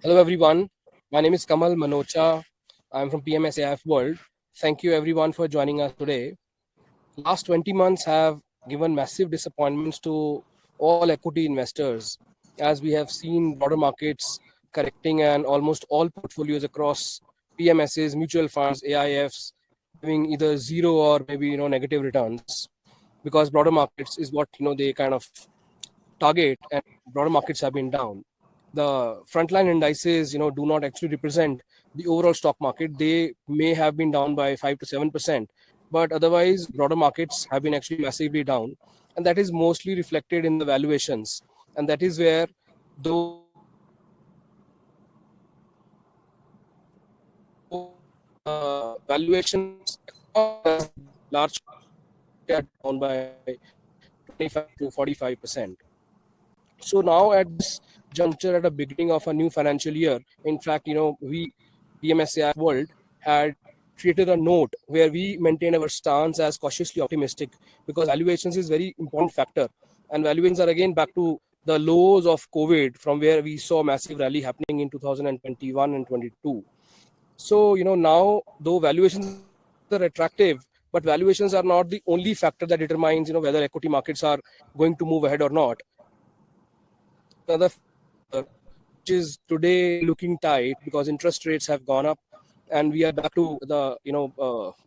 Hello everyone. My name is Kamal Manocha. I'm from PM IST World. Thank you everyone for joining us today. Last 20 months have given massive disappointments to all equity investors as we have seen broader markets correcting and almost all portfolios across PMSs, mutual funds, AIFs having either zero or maybe negative returns because broader markets is what they kind of target, and broader markets have been down. The frontline indices do not actually represent the overall stock market. They may have been down by 5 to 7%, but otherwise broader markets have been actually massively down, and that is mostly reflected in the valuations. And that is where though valuations across large are down by 25 to 45%. So now at this juncture, at the beginning of a new financial year, in fact, we PMSAI World had created a note where we maintain our stance as cautiously optimistic because valuations is very important factor, and valuations are again back to the lows of COVID from where we saw massive rally happening in 2021 and 22. So now though valuations are attractive, but valuations are not the only factor that determines whether equity markets are going to move ahead or not. Another factor which is today looking tight because interest rates have gone up, and we are back to the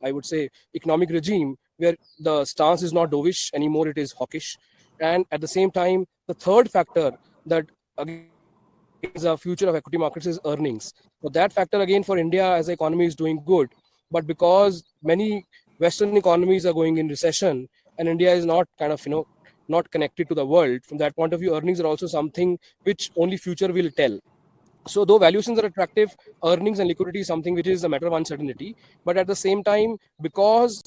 I would say economic regime where the stance is not dovish anymore, it is hawkish. And at the same time, the third factor that again is the future of equity markets is earnings. So that factor again for India as the economy is doing good, but because many Western economies are going in recession and India is not kind of not connected to the world, from that point of view earnings are also something which only future will tell. So though valuations are attractive, earnings and liquidity is something which is a matter of uncertainty. But at the same time, because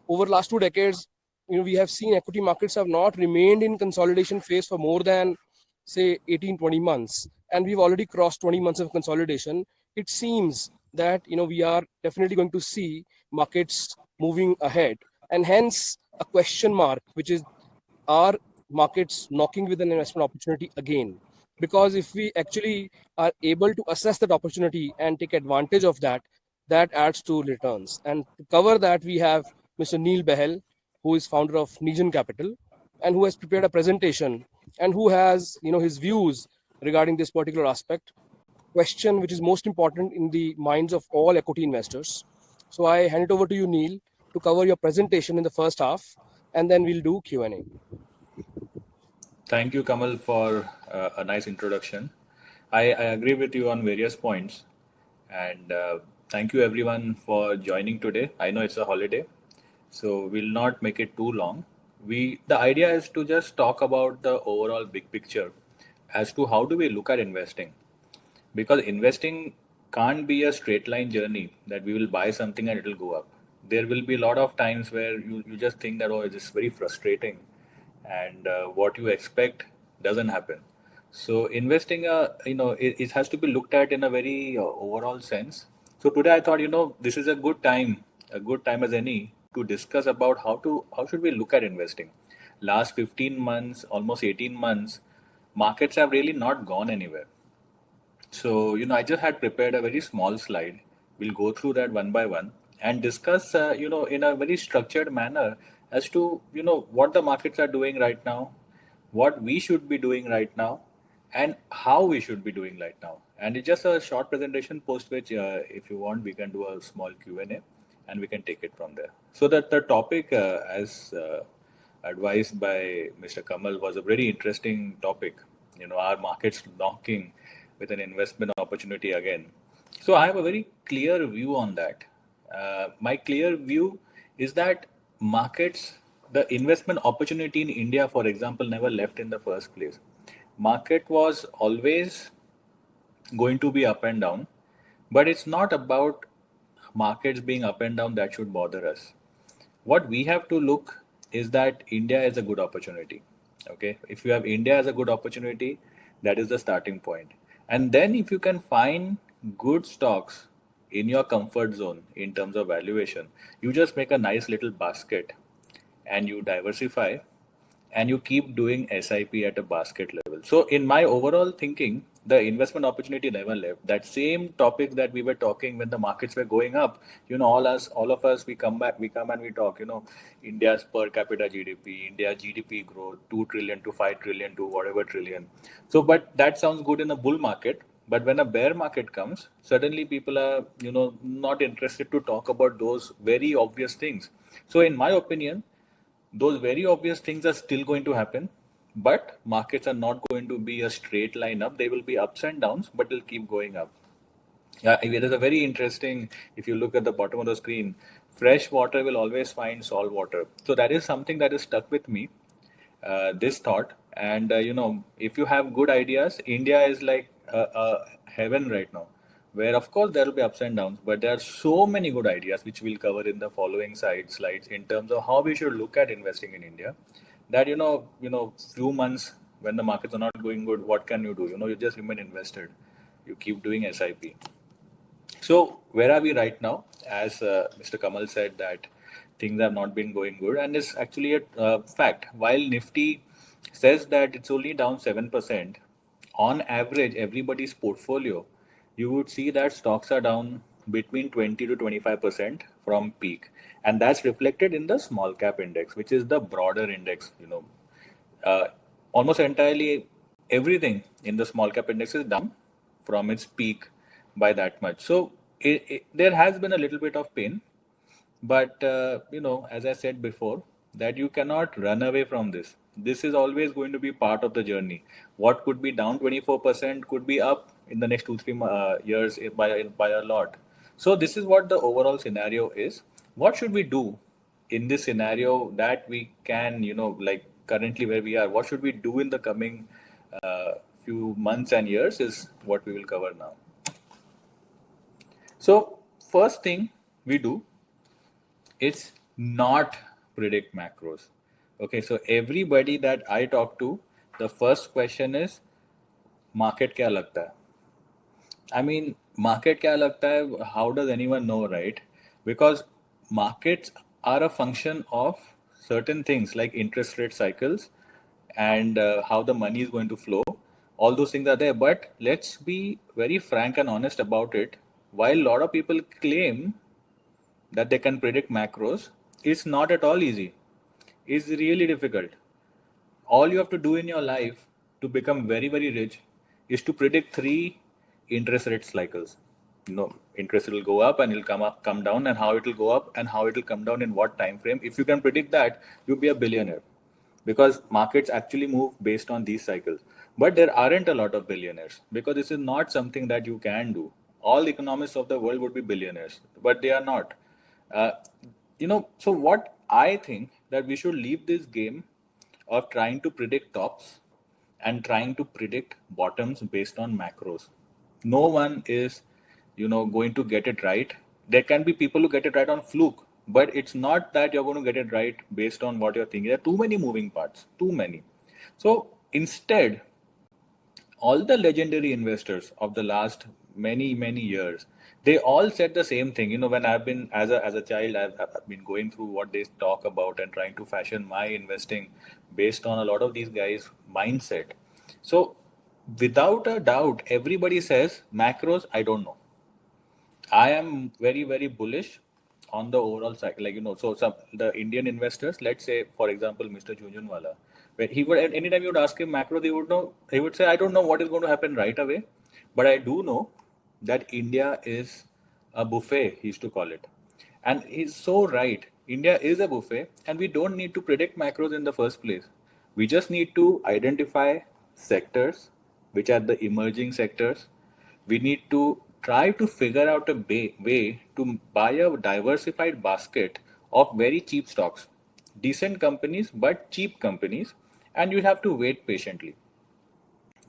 over last 2 decades, we have seen equity markets have not remained in consolidation phase for more than say 18-20 months, and we've already crossed 20 months of consolidation. It seems that we are definitely going to see markets moving ahead, and hence a question mark, which is, are markets knocking with an investment opportunity again? Because if we actually are able to assess that opportunity and take advantage of that, that adds to returns. And to cover that, we have Mr. Neil Bahal, who is founder of Negen Capital, and who has prepared a presentation and who has his views regarding this particular aspect, question which is most important in the minds of all equity investors. So I hand it over to you, Neil, to cover your presentation in the first half, and then we'll do Q&A. Thank you, Kamal, for a nice introduction. I agree with you on various points, and thank you everyone for joining today. I know it's a holiday, so we'll not make it too long. The idea is to just talk about the overall big picture as to how do we look at investing, because investing can't be a straight line journey that we will buy something and it will go up. There will be a lot of times where you just think that, oh, it's very frustrating, and what you expect doesn't happen. So investing, it has to be looked at in a very overall sense. So today I thought, this is a good time as any to discuss about how should we look at investing. Last 15 months, almost 18 months, markets have really not gone anywhere. So, I just had prepared a very small slide. We'll go through that one by one and discuss, in a very structured manner as to, what the markets are doing right now, what we should be doing right now, and how we should be doing right now. And it's just a short presentation post which, if you want, we can do a small Q&A and we can take it from there. So that the topic, as advised by Mr. Kamal, was a very interesting topic. Our markets knocking with an investment opportunity again. So I have a very clear view on that. My clear view is that markets, the investment opportunity in India, for example, never left in the first place. Market was always going to be up and down, but it's not about markets being up and down that should bother us. What we have to look is that India is a good opportunity. Okay, if you have India as a good opportunity, that is the starting point. And then if you can find good stocks in your comfort zone in terms of valuation, you just make a nice little basket and you diversify, and you keep doing SIP at a basket level. So in my overall thinking, the investment opportunity never left. That same topic that we were talking when the markets were going up, all of us, we come and we talk, India's per capita GDP, India GDP growth, 2 trillion to 5 trillion to whatever trillion. So, but that sounds good in a bull market. But when a bear market comes, suddenly people are, not interested to talk about those very obvious things. So in my opinion, those very obvious things are still going to happen, but markets are not going to be a straight line up. They will be ups and downs, but they'll keep going up. Yeah, it is a very interesting. If you look at the bottom of the screen, fresh water will always find salt water. So that is something that is stuck with me, this thought. And if you have good ideas, India is like a heaven right now, where of course there will be ups and downs, but there are so many good ideas which we'll cover in the following slides in terms of how we should look at investing in India. That few months when the markets are not going good, what can you do? You just remain invested. You keep doing SIP. So where are we right now? As Mr. Kamal said that things have not been going good, and it's actually a fact. While Nifty says that it's only down 7%, on average, everybody's portfolio, you would see that stocks are down between 20 to 25% from peak, and that's reflected in the small cap index, which is the broader index. Uh, Almost entirely everything in the small cap index is down from its peak by that much. So there has been a little bit of pain, but as I said before, that you cannot run away from this. This is always going to be part of the journey. What could be down 24% could be up in the next 2-3 years by a lot. So this is what the overall scenario is. What should we do in this scenario that we can, like currently where we are? What should we do in the coming few months and years is what we will cover now. So first thing we do is not predict macros. Okay, so everybody that I talk to, the first question is market kya lagta hai? I mean, market kya lagta hai? How does anyone know, right? Because markets are a function of certain things like interest rate cycles and how the money is going to flow. All those things are there, but let's be very frank and honest about it. While a lot of people claim that they can predict macros, it's not at all easy. It's really difficult. All you have to do in your life to become very, very rich is to predict 3 interest rate cycles. Interest will go up and it'll come down, and how it will go up and how it will come down in what time frame. If you can predict that, you'll be a billionaire, because markets actually move based on these cycles. But there aren't a lot of billionaires, because this is not something that you can do. All economists of the world would be billionaires, but they are not. Uh, so what I think that we should leave this game of trying to predict tops and trying to predict bottoms based on macros. No one is, going to get it right. There can be people who get it right on fluke, but it's not that you're going to get it right based on what you're thinking. There are too many moving parts, too many. So instead, all the legendary investors of the last many years, they all said the same thing. When I've been as a child, I've been going through what they talk about and trying to fashion my investing based on a lot of these guys mindset. So without a doubt, everybody says macros, I don't know. I am very, very bullish on the overall cycle. So the Indian investors, let's say, for example, Mr. Jhunjhunwala, when he would, anytime you would ask him macro, he would say, I don't know what is going to happen right away, but I do know that India is a buffet, he used to call it. And he's so right. India is a buffet, and we don't need to predict macros in the first place. We just need to identify sectors, which are the emerging sectors. We need to try to figure out a way to buy a diversified basket of very cheap stocks, decent companies, but cheap companies, and you have to wait patiently.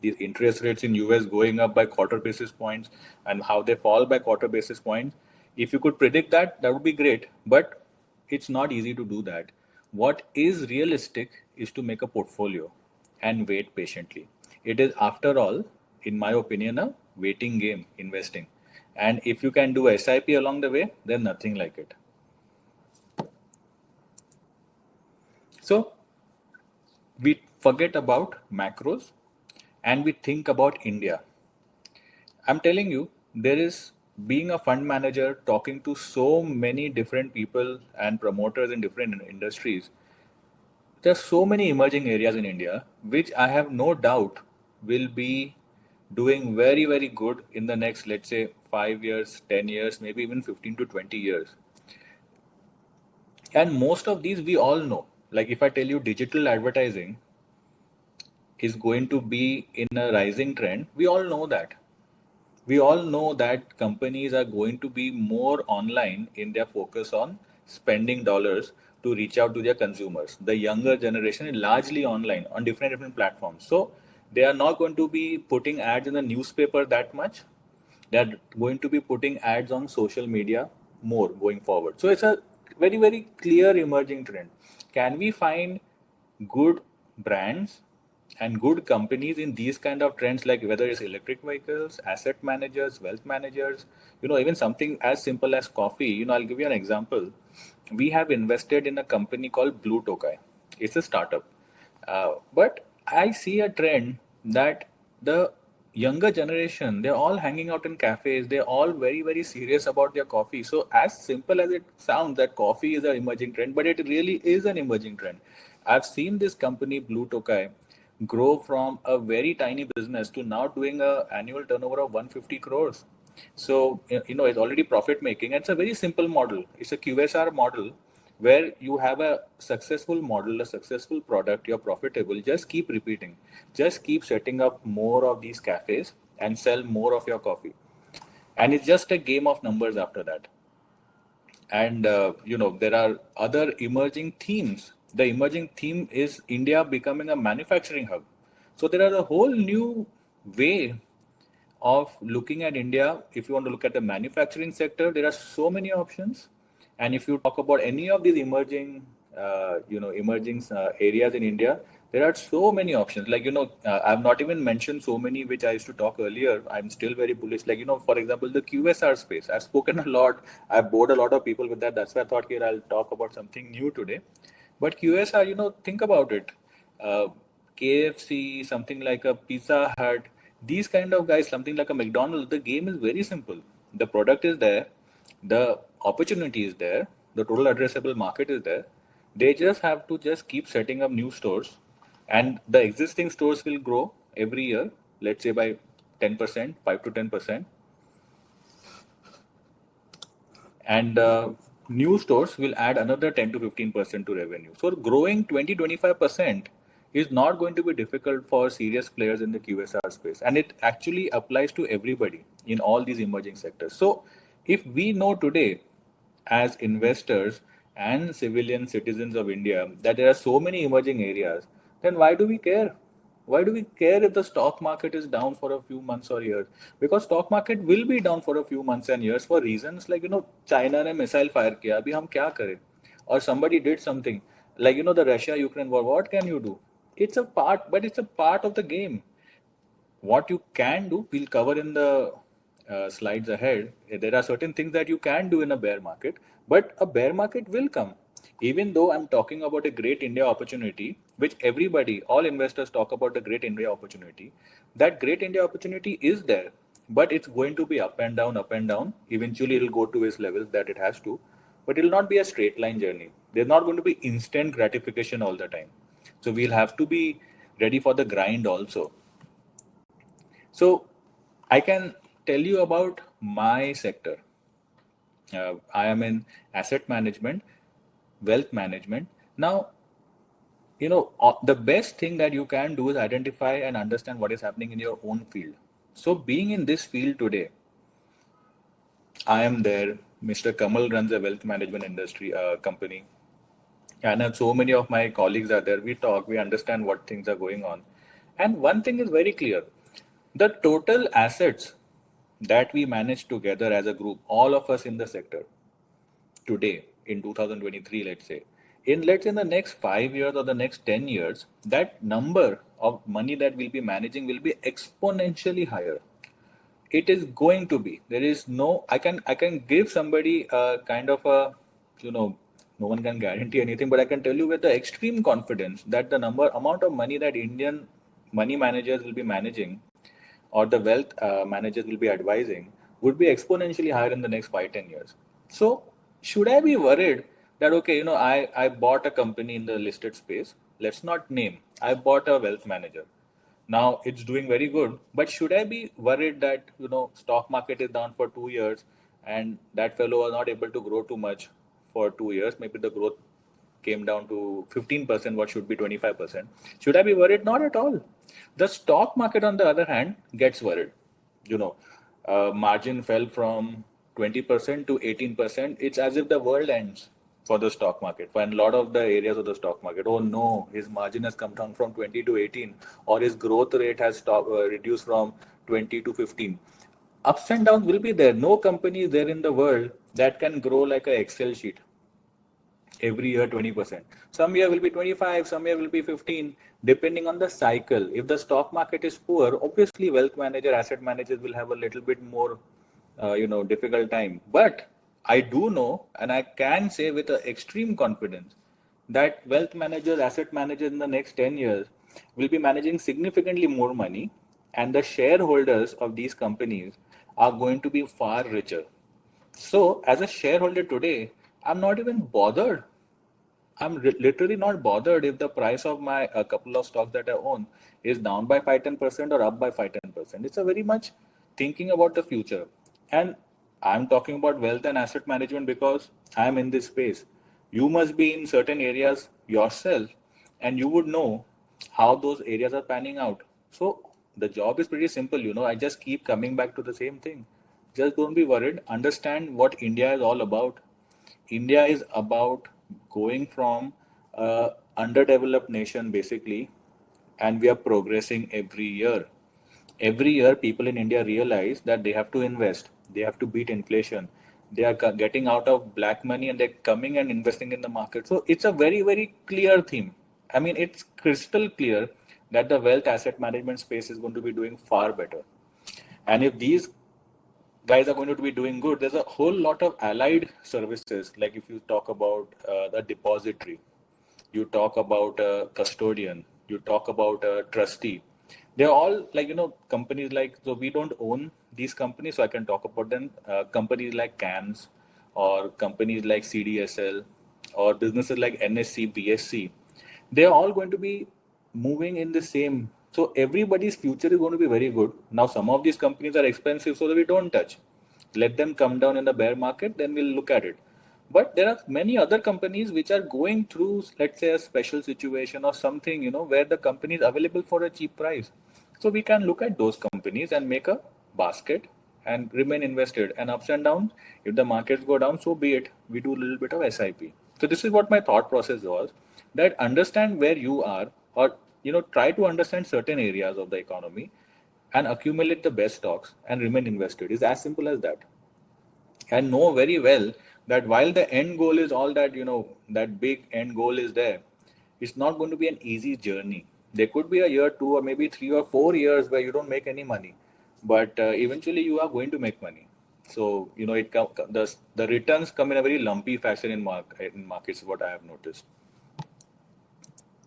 These interest rates in US going up by quarter basis points and how they fall by quarter basis points, if you could predict that, that would be great, but it's not easy to do that. What is realistic is to make a portfolio and wait patiently. It is, after all, in my opinion, a waiting game investing. And if you can do SIP along the way, then nothing like it. So we forget about macros and we think about India. I'm telling you, there is being a fund manager, talking to so many different people and promoters in different industries. There's so many emerging areas in India, which I have no doubt will be doing very, very good in the next, let's say, 5 years, 10 years, maybe even 15 to 20 years. And most of these we all know. Like if I tell you digital advertising is going to be in a rising trend, we all know that. We all know that companies are going to be more online in their focus on spending dollars to reach out to their consumers. The younger generation is largely online on different platforms. So they are not going to be putting ads in the newspaper that much. They're going to be putting ads on social media more going forward. So it's a very, very clear emerging trend. Can we find good brands and good companies in these kind of trends, like whether it's electric vehicles, asset managers, wealth managers, even something as simple as coffee? I'll give you an example. We have invested in a company called Blue Tokai. It's a startup. But I see a trend that the younger generation, they're all hanging out in cafes. They're all very, very serious about their coffee. So as simple as it sounds that coffee is an emerging trend, but it really is an emerging trend. I've seen this company, Blue Tokai, grow from a very tiny business to now doing a annual turnover of 150 crores. So, it's already profit making. It's a very simple model. It's a QSR model where you have a successful model, a successful product, you're profitable. Just keep repeating. Just keep setting up more of these cafes and sell more of your coffee. And it's just a game of numbers after that. And there are other emerging themes. The emerging theme is India becoming a manufacturing hub. So there are a whole new way of looking at India. If you want to look at the manufacturing sector, there are so many options. And if you talk about any of these emerging areas in India, there are so many options. Like, I've not even mentioned so many which I used to talk earlier. I'm still very bullish. Like, for example, the QSR space. I've spoken a lot. I've bored a lot of people with that. That's why I thought here I'll talk about something new today. But QSR, think about it. Uh, KFC, something like a Pizza Hut, these kind of guys, something like a McDonald's, the game is very simple. The product is there, the opportunity is there, the total addressable market is there. They just have to just keep setting up new stores, and the existing stores will grow every year, let's say by 10%, 5 to 10%. And new stores will add another 10 to 15% to revenue. So growing 20-25% is not going to be difficult for serious players in the QSR space, and it actually applies to everybody in all these emerging sectors. So if we know today as investors and civilian citizens of India that there are so many emerging areas, then why do we care? Why do we care if the stock market is down for a few months or years? Because stock market will be down for a few months and years for reasons like, China ने missile fire किया, अभी हम क्या करें? Or somebody did something like, the Russia-Ukraine war. What can you do? It's a part, but it's a part of the game. What you can do, we'll cover in the slides ahead. There are certain things that you can do in a bear market, but a bear market will come. Even though I'm talking about a great India opportunity, which everybody, all investors talk about the great India opportunity, that great India opportunity is there, but it's going to be up and down, up and down. Eventually, it'll go to its levels that it has to, but it'll not be a straight line journey. There's not going to be instant gratification all the time. So we'll have to be ready for the grind also. So I can tell you about my sector. I am in asset management, wealth management. Now, the best thing that you can do is identify and understand what is happening in your own field. So being in this field today, I am there. Mr. Kamal runs a wealth management industry company. And so many of my colleagues are there. We talk, we understand what things are going on. And one thing is very clear. The total assets that we manage together as a group, all of us in the sector today in 2023, let's say in the next 5 years or the next 10 years, that number of money that we'll be managing will be exponentially higher. It is going to be, there is no, I can give somebody a kind of a, No one can guarantee anything, but I can tell you with the extreme confidence that the amount of money that Indian money managers will be managing, or the wealth managers will be advising, would be exponentially higher in the next 5-10 years. So should I be worried that, okay, I bought a company in the listed space, let's not name, I bought a wealth manager, now it's doing very good, but should I be worried that stock market is down for 2 years and that fellow was not able to grow too much for 2 years? Maybe the growth came down to 15%, what should be 25%. Should I be worried? Not at all. The stock market, on the other hand, gets worried. Margin fell from 20% to 18%. It's as if the world ends for the stock market, for a lot of the areas of the stock market. Oh no, his margin has come down from 20 to 18, or his growth rate has reduced from 20 to 15. Ups and downs will be there. No company is there in the world that can grow like an Excel sheet every year 20%. Some year will be 25, some year will be 15, depending on the cycle. If the stock market is poor, obviously wealth manager, asset managers will have a little bit more, difficult time. But I do know, and I can say with extreme confidence, that wealth managers, asset managers in the next 10 years will be managing significantly more money, and the shareholders of these companies are going to be far richer. So, as a shareholder today, I'm not even bothered. Literally not bothered if the price of my a couple of stocks that I own is down by 5-10% or up by 5-10%. It's a very much thinking about the future. And I'm talking about wealth and asset management because I'm in this space. You must be in certain areas yourself and you would know how those areas are panning out. So the job is pretty simple. I just keep coming back to the same thing. Just don't be worried. Understand what India is all about. India is about going from a underdeveloped nation basically, and we are progressing every year. Every year, people in India realize that they have to invest, they have to beat inflation. They are getting out of black money and they're coming and investing in the market. So it's a very, very clear theme. I mean, it's crystal clear that the wealth asset management space is going to be doing far better. And if these guys are going to be doing good, there's a whole lot of allied services. Like if you talk about the depository, you talk about a custodian, you talk about a trustee. They're all like, companies like, so we don't own these companies, so I can talk about them. Companies like CAMS or companies like CDSL or businesses like NSC, BSC, they're all going to be moving in the same. So everybody's future is going to be very good. Now, some of these companies are expensive, so that we don't touch. Let them come down in the bear market, then we'll look at it. But there are many other companies which are going through, let's say, a special situation or something, where the company is available for a cheap price. So we can look at those companies and make a basket and remain invested. And ups and downs, if the markets go down, so be it. We do a little bit of SIP. So this is what my thought process was, that understand where you are, or try to understand certain areas of the economy and accumulate the best stocks and remain invested. It's as simple as that. And know very well that while the end goal is all that, that big end goal is there, it's not going to be an easy journey. There could be a year, 2, or maybe 3 or 4 years where you don't make any money, but eventually you are going to make money. So, the returns come in a very lumpy fashion in markets, what I have noticed.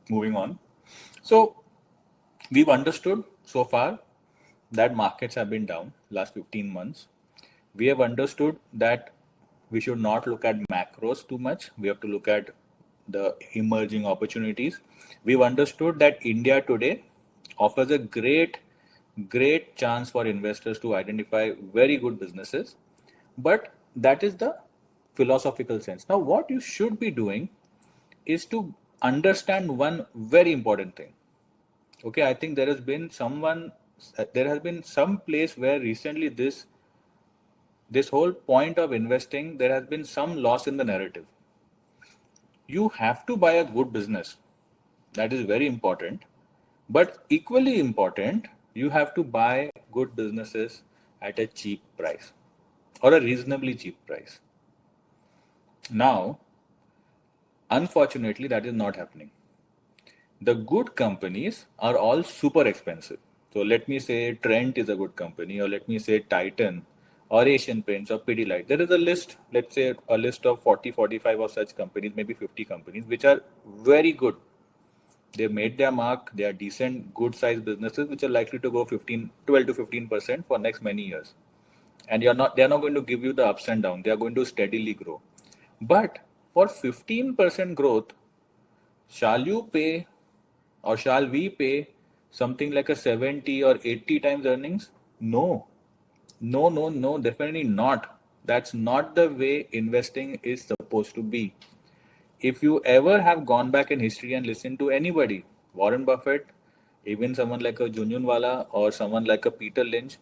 Moving on. So we've understood so far that markets have been down last 15 months. We have understood that we should not look at macros too much. We have to look at the emerging opportunities. We've understood that India today offers a great chance for investors to identify very good businesses. But that is the philosophical sense. Now, what you should be doing is to understand one very important thing. Okay, I think there has been some place where recently this whole point of investing, there has been some loss in the narrative. You have to buy a good business. That is very important. But equally important, you have to buy good businesses at a cheap price or a reasonably cheap price. Now, unfortunately, that is not happening. The good companies are all super expensive. So let me say Trent is a good company, or let me say Titan, or Asian Paints or Pidilite. There is a list, let's say a list of 40, 45 of such companies, maybe 50 companies, which are very good. They made their mark, they are decent, good sized businesses, which are likely to go 12 to 15% for next many years. And they're not going to give you the ups and downs. They are going to steadily grow. But for 15% growth, shall you pay or shall we pay something like a 70 or 80 times earnings? No. No, no, no, definitely not. That's not the way investing is supposed to be. If you ever have gone back in history and listened to anybody, Warren Buffett, even someone like a Junjunwala or someone like a Peter Lynch,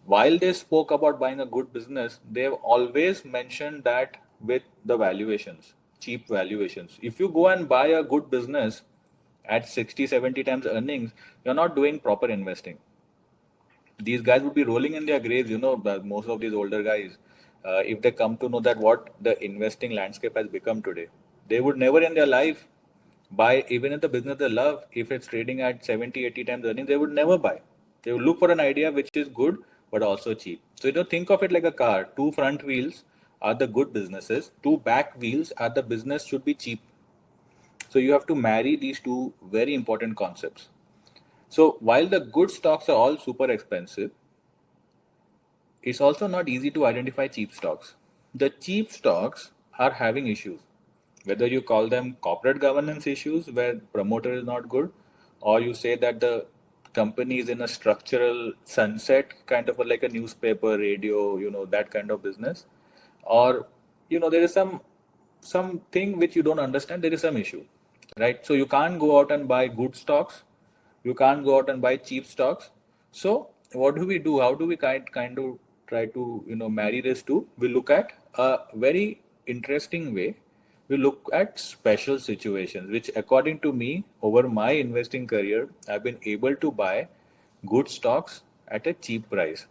while they spoke about buying a good business, they've always mentioned that with the valuations, cheap valuations. If you go and buy a good business at 60, 70 times earnings, you're not doing proper investing. These guys would be rolling in their graves, most of these older guys, if they come to know that what the investing landscape has become today. They would never in their life buy, even in the business they love, if it's trading at 70, 80 times earnings, they would never buy. They would look for an idea which is good, but also cheap. So, think of it like a car. Two front wheels are the good businesses, two back wheels are the business should be cheap. So, you have to marry these two very important concepts. So, while the good stocks are all super expensive, it's also not easy to identify cheap stocks. The cheap stocks are having issues. Whether you call them corporate governance issues where promoter is not good, or you say that the company is in a structural sunset, kind of like a newspaper, radio, that kind of business, or there is something which you don't understand, there is some issue, right? So you can't go out and buy good stocks, you can't go out and buy cheap stocks. So what do we do? How do we kind of try to marry this two? We look at a very interesting way. We look at special situations, which according to me, over my investing career, I've been able to buy good stocks at a cheap price.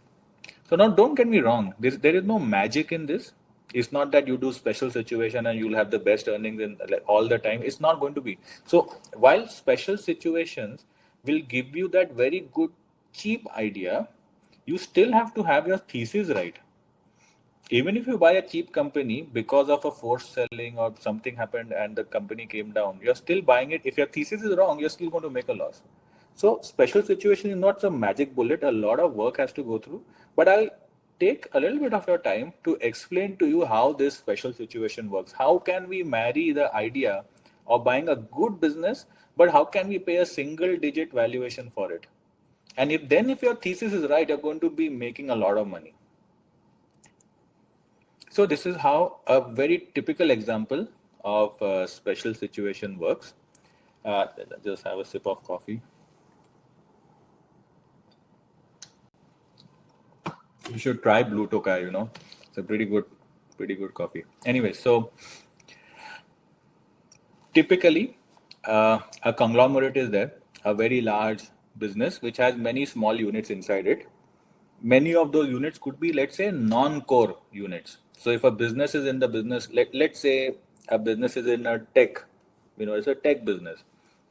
So now don't get me wrong, there is no magic in this. It's not that you do special situation and you'll have the best earnings in all the time. It's not going to be. So while special situations will give you that very good cheap idea, you still have to have your thesis right. Even if you buy a cheap company because of a forced selling or something happened and the company came down, you're still buying it. If your thesis is wrong, you're still going to make a loss. So special situation is not some magic bullet. A lot of work has to go through. But I'll take a little bit of your time to explain to you how this special situation works. How can we marry the idea of buying a good business, but how can we pay a single digit valuation for it? And if your thesis is right, you're going to be making a lot of money. So this is how a very typical example of a special situation works. Just have a sip of coffee. You should try Blue Tokai, It's a pretty good coffee. Anyway, so typically a conglomerate is there, a very large business which has many small units inside it. Many of those units could be, let's say, non-core units. So if a business is in the business, let's say a business is in a tech, it's a tech business,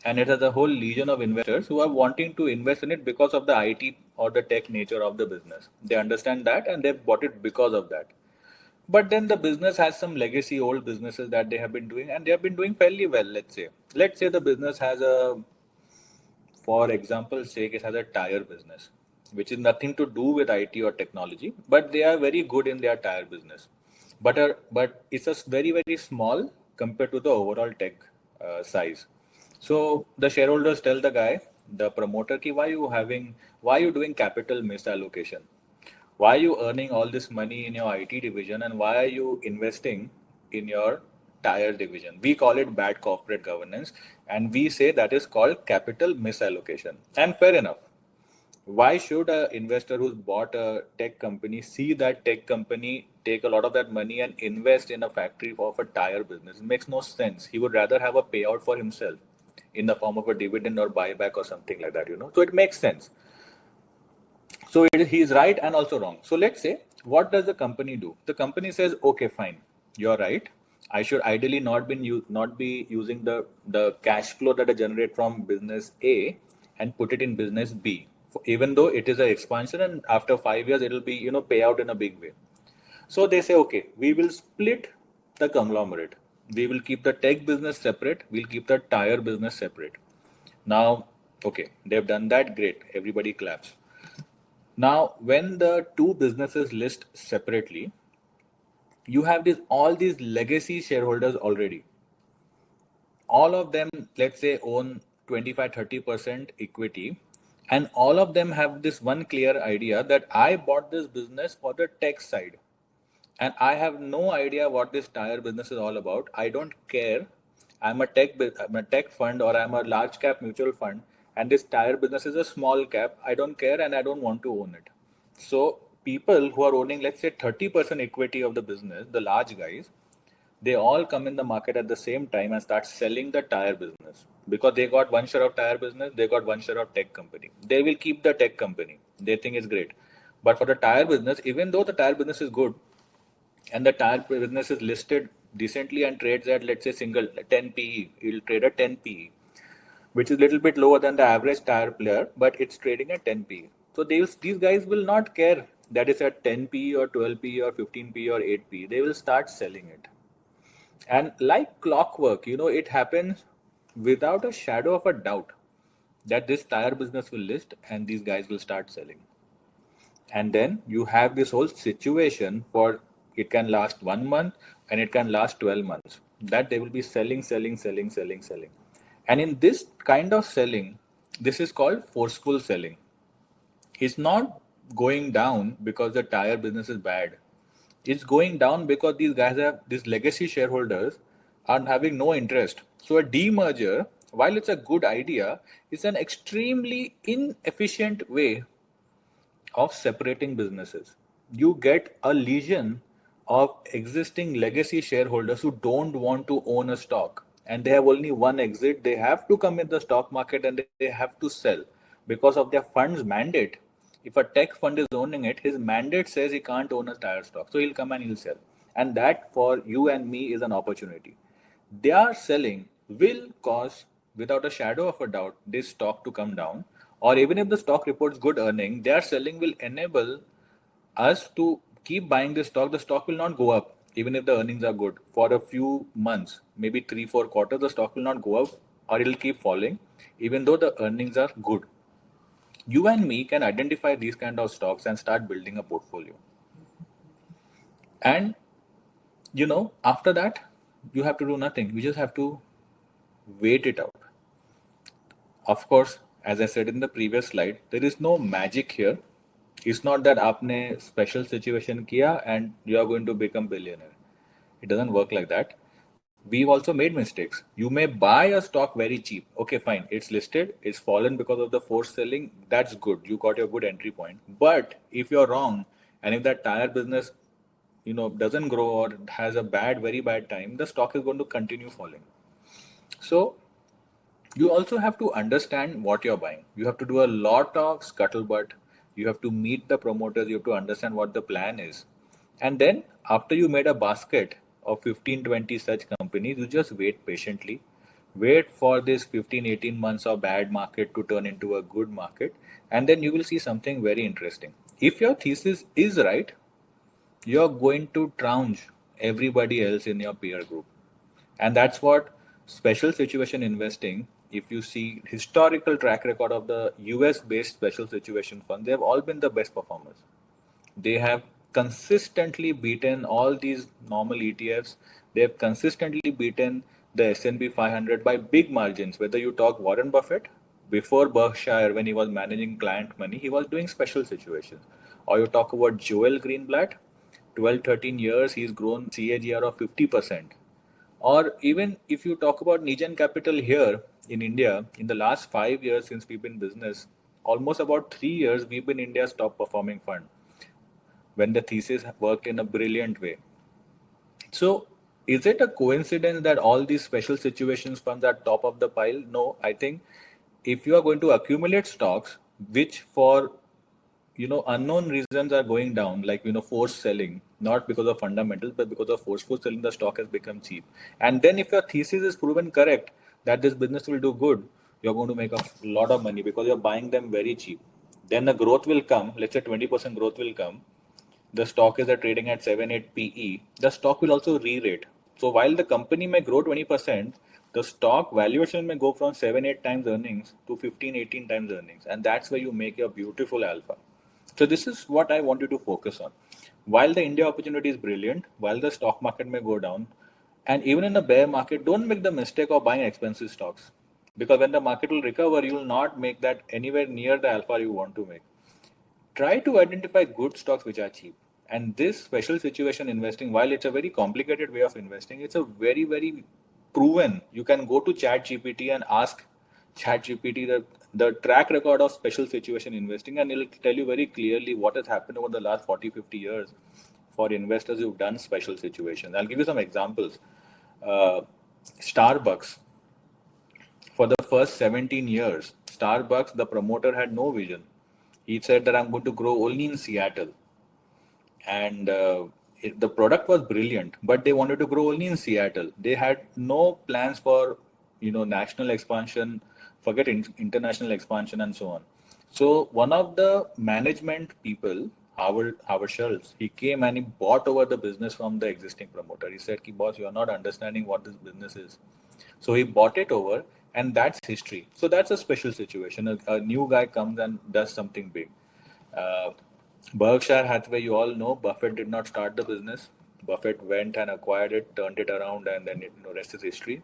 and it has a whole legion of investors who are wanting to invest in it because of the IT or the tech nature of the business. They understand that and they've bought it because of that. But then the business has some legacy old businesses that they have been doing and they have been doing fairly well, let's say the business has for example's sake, it has a tire business, which is nothing to do with IT or technology, but they are very good in their tire business. But it's a very, very small compared to the overall tech size. So the shareholders tell the guy, the promoter, why are you doing capital misallocation? Why are you earning all this money in your IT division and why are you investing in your tire division? We call it bad corporate governance and we say that is called capital misallocation. And fair enough. Why should an investor who's bought a tech company see that tech company take a lot of that money and invest in a factory of a tire business? It makes no sense. He would rather have a payout for himself in the form of a dividend or buyback or something like that, So it makes sense. So he's right and also wrong. So let's say, what does the company do? The company says, okay, fine, you're right. I should ideally not be using the cash flow that I generate from business A and put it in business B, even though it is an expansion and after 5 years it will be pay out in a big way. So they say, okay, we will split the conglomerate. We will keep the tech business separate. We'll keep the tire business separate. Now, okay, they've done that. Great. Everybody claps. Now, when the two businesses list separately, you have all these legacy shareholders already. All of them, let's say, own 25-30% equity, and all of them have this one clear idea that I bought this business for the tech side, and I have no idea what this tire business is all about. I don't care. I'm a tech fund, or I'm a large cap mutual fund, and this tire business is a small cap. I don't care, and I don't want to own it. So people who are owning, let's say, 30% equity of the business, the large guys, they all come in the market at the same time and start selling the tire business, because they got one share of tire business, they got one share of tech company. They will keep the tech company. They think it's great. But for the tire business, even though the tire business is good and the tire business is listed decently and trades at, let's say, single 10 PE, it will trade at 10 PE, which is a little bit lower than the average tire player, but it's trading at 10 PE. So these guys will not care that it's at 10 PE or 12 PE or 15 PE or 8 PE. They will start selling it. And like clockwork, it happens without a shadow of a doubt that this tire business will list and these guys will start selling. And then you have this whole situation for, it can last 1 month and it can last 12 months, that they will be selling, selling, selling, selling, selling. And in this kind of selling, this is called forceful selling. It's not going down because the tire business is bad. It's going down because these legacy shareholders are having no interest. So a demerger, while it's a good idea, is an extremely inefficient way of separating businesses. You get a legion of existing legacy shareholders who don't want to own a stock, and they have only one exit. They have to come in the stock market and they have to sell because of their fund's mandate. If a tech fund is owning it, his mandate says he can't own a tire stock, so he'll come and he'll sell. And that, for you and me, is an opportunity. Their selling will cause, without a shadow of a doubt, this stock to come down. Or even if the stock reports good earning, their selling will enable us to keep buying this stock. The stock will not go up even if the earnings are good for a few months, maybe 3-4 quarters. The stock will not go up, or it'll keep falling even though the earnings are good. You and me can identify these kind of stocks and start building a portfolio. And after that, you have to do nothing. You just have to wait it out. Of course, as I said in the previous slide, there is no magic here. It's not that aapne special situation kiya and you are going to become billionaire. It doesn't work like that. We've also made mistakes. You may buy a stock very cheap. Okay, fine. It's listed. It's fallen because of the forced selling. That's good. You got your good entry point. But if you're wrong, and if that tire business, doesn't grow or has a very bad time, the stock is going to continue falling. So you also have to understand what you're buying. You have to do a lot of scuttlebutt. You have to meet the promoters. You have to understand what the plan is. And then after you made a basket of 15-20 such companies, you just wait patiently. Wait for this 15-18 months of bad market to turn into a good market. And then you will see something very interesting. If your thesis is right, you're going to trounce everybody else in your peer group. And that's what special situation investing, if you see historical track record of the US based special situation fund, they've all been the best performers. They have consistently beaten all these normal ETFs. They have consistently beaten the S&P 500 by big margins. Whether you talk Warren Buffett, before Berkshire, when he was managing client money, he was doing special situations. Or you talk about Joel Greenblatt, 12-13 years, he's grown CAGR of 50%. Or even if you talk about Negen Capital here in India, in the last 5 years since we've been in business, almost about 3 years, we've been India's top performing fund when the thesis worked in a brilliant way. So is it a coincidence that all these special situations funds are top of the pile? No, I think if you are going to accumulate stocks, which for unknown reasons are going down, like forced selling, not because of fundamentals, but because of forceful selling, the stock has become cheap. And then if your thesis is proven correct that this business will do good, you're going to make a lot of money because you're buying them very cheap. Then the growth will come, let's say 20% growth will come, the stock is trading at 7-8 PE, the stock will also re-rate. So while the company may grow 20%, the stock valuation may go from 7-8 times earnings to 15-18 times earnings. And that's where you make your beautiful alpha. So this is what I want you to focus on. While the India opportunity is brilliant, while the stock market may go down, and even in a bear market, don't make the mistake of buying expensive stocks. Because when the market will recover, you will not make that anywhere near the alpha you want to make. Try to identify good stocks which are cheap. And this special situation investing, while it's a very complicated way of investing, it's a very, very proven. You can go to ChatGPT and ask ChatGPT the track record of special situation investing, and it'll tell you very clearly what has happened over the last 40, 50 years for investors who've done special situations. I'll give you some examples. Starbucks, for the first 17 years, Starbucks, the promoter had no vision. He said that I'm going to grow only in Seattle. And the product was brilliant, but they wanted to grow only in Seattle. They had no plans for, national expansion, forget international expansion and so on. So one of the management people, Howard Schultz, he came and he bought over the business from the existing promoter. He said, boss, you are not understanding what this business is. So he bought it over, and that's history. So that's a special situation. A new guy comes and does something big. Berkshire Hathaway, you all know, Buffett did not start the business. Buffett went and acquired it, turned it around, and then rest is history.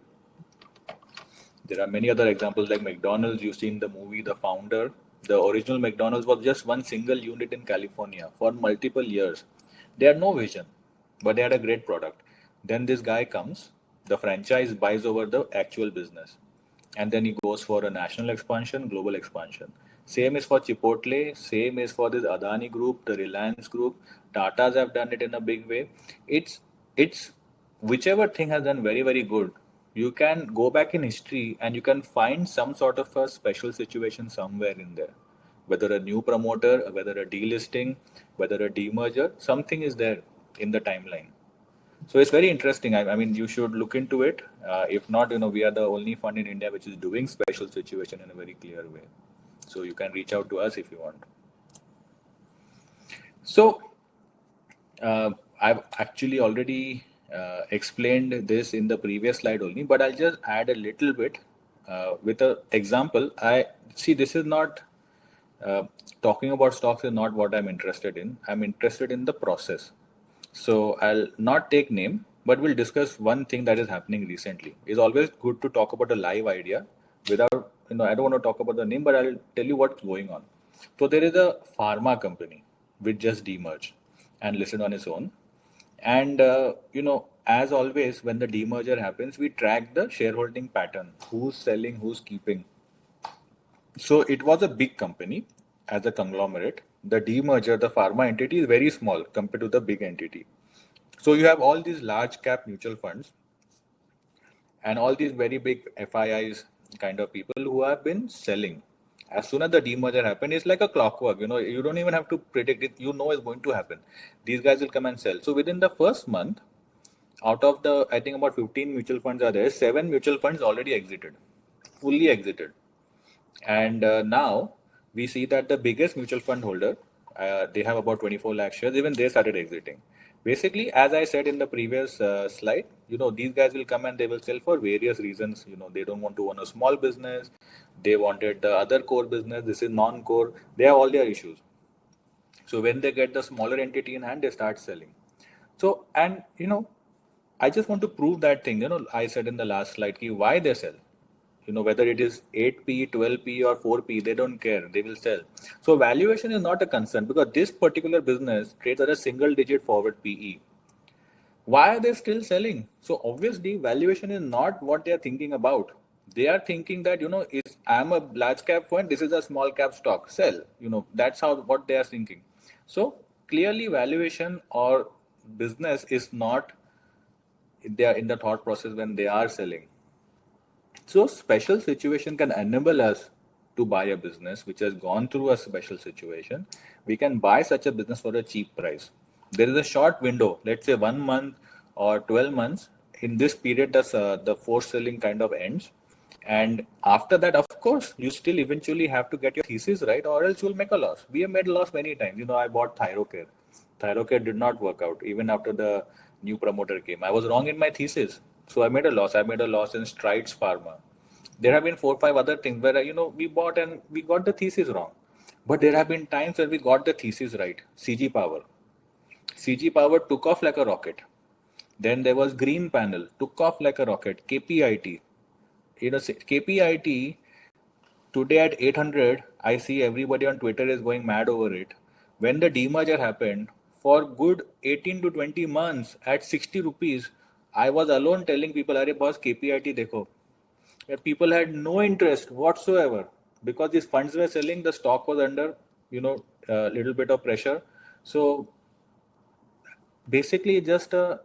There are many other examples like McDonald's. You've seen the movie The Founder. The original McDonald's was just one single unit in California for multiple years. They had no vision, but they had a great product. Then this guy comes, the franchise buys over the actual business, and then he goes for a national expansion, global expansion. Same is for Chipotle, same is for this Adani group, the Reliance group. Tatas have done it in a big way. It's whichever thing has done very, very good. You can go back in history and you can find some sort of a special situation somewhere in there. Whether a new promoter, whether a delisting, whether a demerger, something is there in the timeline. So it's very interesting. I mean, you should look into it. If not, we are the only fund in India which is doing special situation in a very clear way. So you can reach out to us if you want. So I've actually already explained this in the previous slide only, but I'll just add a little bit with an example. This is not talking about stocks is not what I'm interested in. I'm interested in the process. So I'll not take name, but we'll discuss one thing that is happening recently. It's always good to talk about a live idea without, I don't want to talk about the name, but I'll tell you what's going on. So there is a pharma company which just demerged and listed on its own. And, as always, when the demerger happens, we track the shareholding pattern, who's selling, who's keeping. So it was a big company as a conglomerate. The demerger, the pharma entity is very small compared to the big entity. So you have all these large cap mutual funds and all these very big FIIs kind of people who have been selling. As soon as the demerger happened, it's like a clockwork. You don't even have to predict it. It's going to happen. These guys will come and sell. So within the first month, out of the, I think about 15 mutual funds are there, 7 mutual funds already exited, fully exited. And now we see that the biggest mutual fund holder, they have about 24 lakh shares, even they started exiting. Basically, as I said in the previous slide, these guys will come and they will sell for various reasons. They don't want to own a small business. They wanted the other core business. This is non-core. They have all their issues. So when they get the smaller entity in hand, they start selling. So, and, I just want to prove that thing, I said in the last slide, why they sell. Whether it is 8p, 12p or 4p, they don't care. They will sell. So valuation is not a concern because this particular business trades at a single digit forward PE. Why are they still selling? So obviously valuation is not what they are thinking about. They are thinking that, I'm a large cap fund, this is a small cap stock, sell. That's what they are thinking. So clearly valuation or business is not, they are in the thought process when they are selling. So special situation can enable us to buy a business which has gone through a special situation. We can buy such a business for a cheap price. There is a short window, let's say 1 month or 12 months. In this period, the forced selling kind of ends. And after that, of course, you still eventually have to get your thesis right, or else you'll make a loss. We have made a loss many times. I bought Thyrocare. Thyrocare did not work out even after the new promoter came. I was wrong in my thesis. So I made a loss. I made a loss in Strides Pharma. There have been 4 or 5 other things where, we bought and we got the thesis wrong. But there have been times where we got the thesis right. CG Power. CG Power took off like a rocket. Then there was Green Panel, took off like a rocket. KPIT. KPIT today at 800, I see everybody on Twitter is going mad over it. When the demerger happened, for good 18 to 20 months at 60 rupees, I was alone telling people, "Arey boss, KPIT dekho." People had no interest whatsoever because these funds were selling. The stock was under, a little bit of pressure. So basically, just a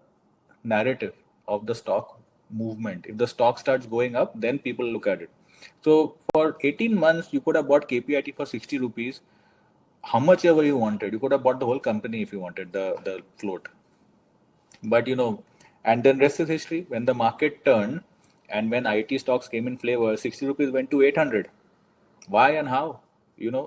narrative of the stock movement. If the stock starts going up, then people look at it. So for 18 months, you could have bought KPIT for 60 rupees, how much ever you wanted. You could have bought the whole company if you wanted the float. But and then rest is history. When the market turned and when IT stocks came in flavor, 60 rupees went to 800. Why and how?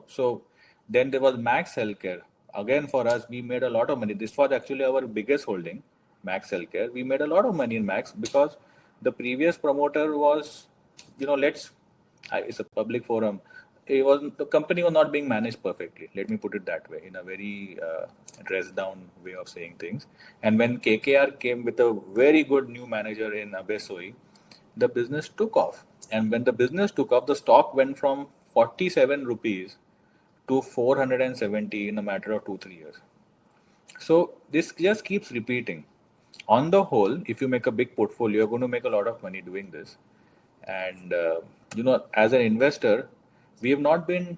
So then there was Max Healthcare. Again, for us, we made a lot of money. This was actually our biggest holding, Max Healthcare. We made a lot of money in Max because the previous promoter was, it's a public forum. The company was not being managed perfectly. Let me put it that way, in a very dressed down way of saying things. And when KKR came with a very good new manager in Abesoi, the business took off. And when the business took off, the stock went from 47 rupees to 470 in a matter of 2-3 years. So this just keeps repeating. On the whole, if you make a big portfolio, you're going to make a lot of money doing this. And, as an investor, we have not been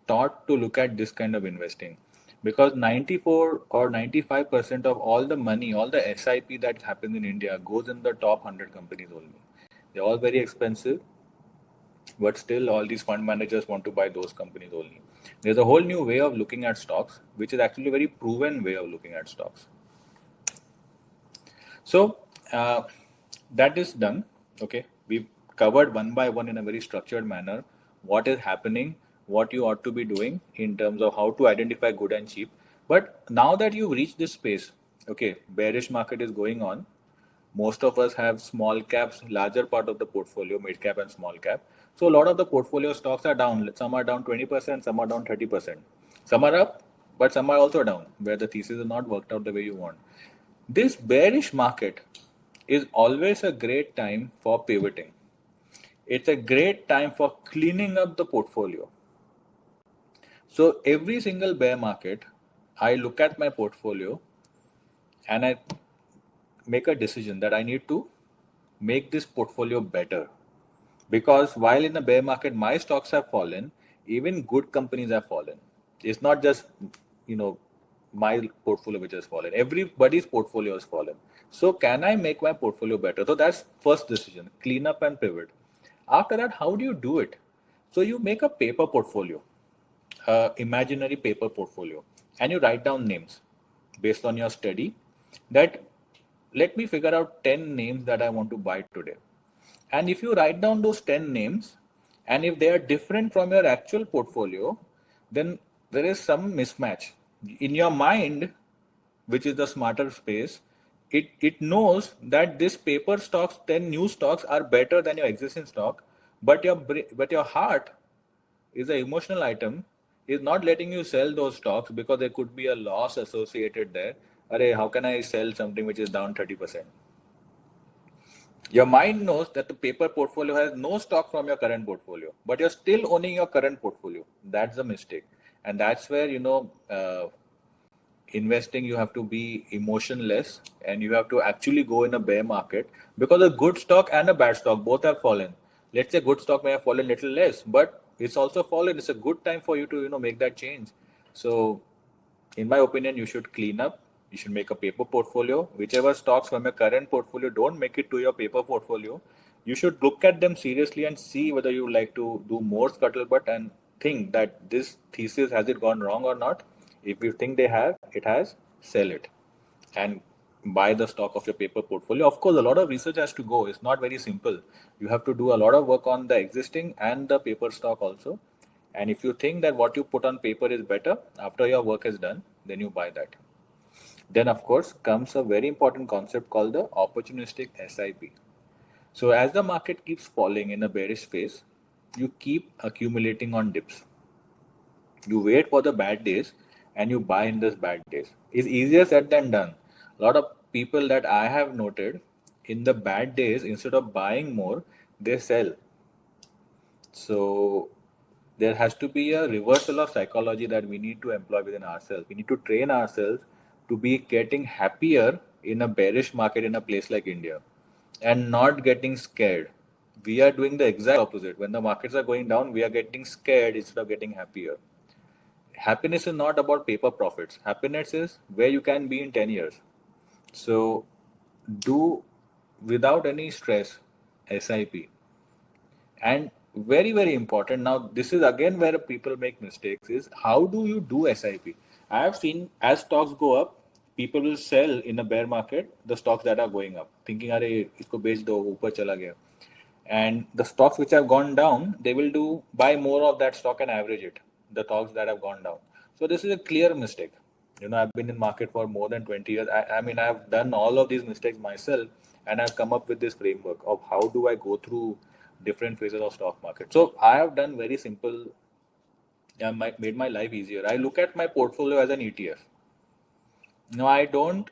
taught to look at this kind of investing because 94 or 95% of all the money, all the SIP that happens in India goes in the top 100 companies only. They're all very expensive, but still all these fund managers want to buy those companies only. There's a whole new way of looking at stocks, which is actually a very proven way of looking at stocks. So that is done. Okay, we've covered one by one in a very structured manner what is happening, what you ought to be doing in terms of how to identify good and cheap. But now that you've reached this space, okay, bearish market is going on. Most of us have small caps, larger part of the portfolio, mid cap and small cap. So a lot of the portfolio stocks are down. Some are down 20%, some are down 30%. Some are up, but some are also down, where the thesis is not worked out the way you want. This bearish market is always a great time for pivoting. It's a great time for cleaning up the portfolio. So every single bear market, I look at my portfolio and I make a decision that I need to make this portfolio better. Because while in the bear market, my stocks have fallen, even good companies have fallen. It's not just, my portfolio which has fallen. Everybody's portfolio has fallen. So can I make my portfolio better? So that's first decision, clean up and pivot. After that, how do you do it? So you make a paper portfolio, imaginary paper portfolio, and you write down names based on your study that let me figure out 10 names that I want to buy today. And if you write down those 10 names, and if they are different from your actual portfolio, then there is some mismatch. In your mind, which is the smarter space, it knows that this paper stocks, 10 new stocks are better than your existing stock, but your heart is an emotional item, is not letting you sell those stocks because there could be a loss associated there. Arey, how can I sell something which is down 30%? Your mind knows that the paper portfolio has no stock from your current portfolio, but you're still owning your current portfolio. That's a mistake. And that's where, investing, you have to be emotionless and you have to actually go in a bear market because a good stock and a bad stock both have fallen. Let's say good stock may have fallen a little less, but it's also fallen. It's a good time for you to, make that change. So in my opinion, you should clean up. You should make a paper portfolio. Whichever stocks from your current portfolio don't make it to your paper portfolio, you should look at them seriously and see whether you would like to do more scuttlebutt and think that this thesis, has it gone wrong or not? If you think it has, sell it and buy the stock of your paper portfolio. Of course, a lot of research has to go. It's not very simple. You have to do a lot of work on the existing and the paper stock also. And if you think that what you put on paper is better after your work is done, then you buy that. Then, of course, comes a very important concept called the opportunistic SIP. So, as the market keeps falling in a bearish phase, you keep accumulating on dips. You wait for the bad days and you buy in those bad days. It's easier said than done. A lot of people that I have noted in the bad days, instead of buying more, they sell. So there has to be a reversal of psychology that we need to employ within ourselves. We need to train ourselves to be getting happier in a bearish market in a place like India and not getting scared. We are doing the exact opposite. When the markets are going down, we are getting scared instead of getting happier. Happiness is not about paper profits. Happiness is where you can be in 10 years. So do without any stress SIP. And very, very important. Now, this is again where people make mistakes is how do you do SIP? I have seen as stocks go up, people will sell in a bear market the stocks that are going up, thinking, "Arey, isko bech do, upar chala gaya." And the stocks which have gone down, they will do buy more of that stock and average it, the stocks that have gone down. So this is a clear mistake. I've been in market for more than 20 years. I mean, I've done all of these mistakes myself, and I've come up with this framework of how do I go through different phases of stock market. So I have done very simple. Made my life easier. I look at my portfolio as an ETF. No, I don't